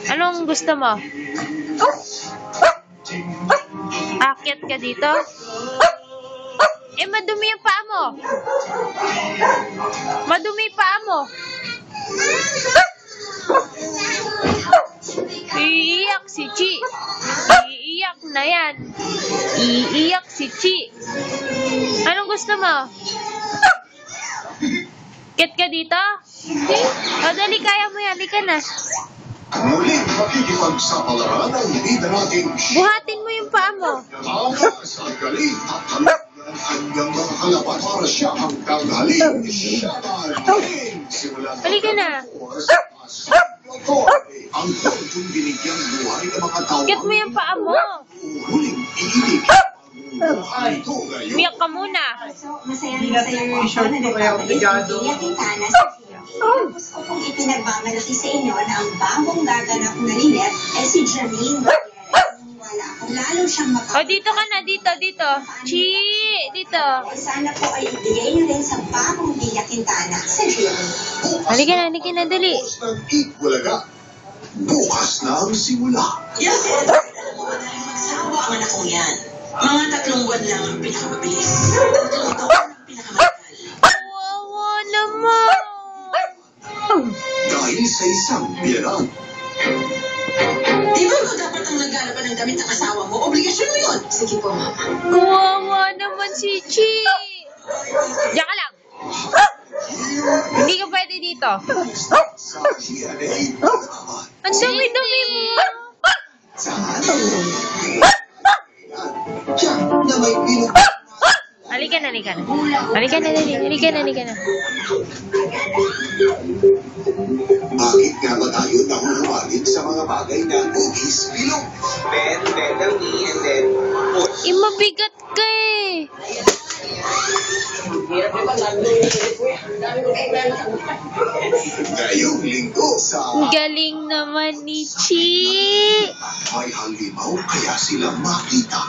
Anong gusto mo? Akyat ka dito? Madumi yung paa mo. Madumi yung paa mo. Iiyak si Chi. Iiyak na yan. Iiyak si Chi. Anong gusto mo? Akyat ka dito? O, dali, kaya mo yan. Halika na. Muling makikipagsapalaran ang hindi natin buhatin mo yung paa mo. sa galing at halap ng kanyang mga kalaban para siya ang kagaling. Halika na. Ang kung binigyang buhay ng mga tao. Akyat mo yung paa mo. Huling iilig. Umiyak ka muna. Masaya na ako na nagpapalik ng Tia Quintana sa GMA. Tapos ko pong ipinagmamalaki sa inyo na ang bagong gaganap na Lynette ay si Janine Gutierrez. Wala akong lalo siyang O, dito ka na. Dito. Chi! Dito. Sana po ay ibigay niyo rin sa bagong Tia Quintana sa GMA. Halika na. Dali. Bukas na ang simula. Yes, alam mo ba na rin magsawa ang anak kong yan? Mga 3 buwan lang ang pinakamabilis. 3 taon ang pinakamatagal. Wawa naman. Dahil sa isang biyanan. Di ba ikaw dapat ang naggalapan ng damit ng asawa mo? Obligasyon mo yun. Sige po, mama. Wawa naman si Chi. Diyan ka lang. Hindi ka pwede dito. Sa GNA Pagkaman. Ang dumi-dumi mo. Diyan na may pinag... Halika na. Halika na. Bakit nga ba tayo nahuhuwalin sa mga bagay na ugis bilog? Bend the knee and then push. Mabigat ka eh. Ngayong linggo sa... Galing naman ni Chi. May halimaw kaya sila makita.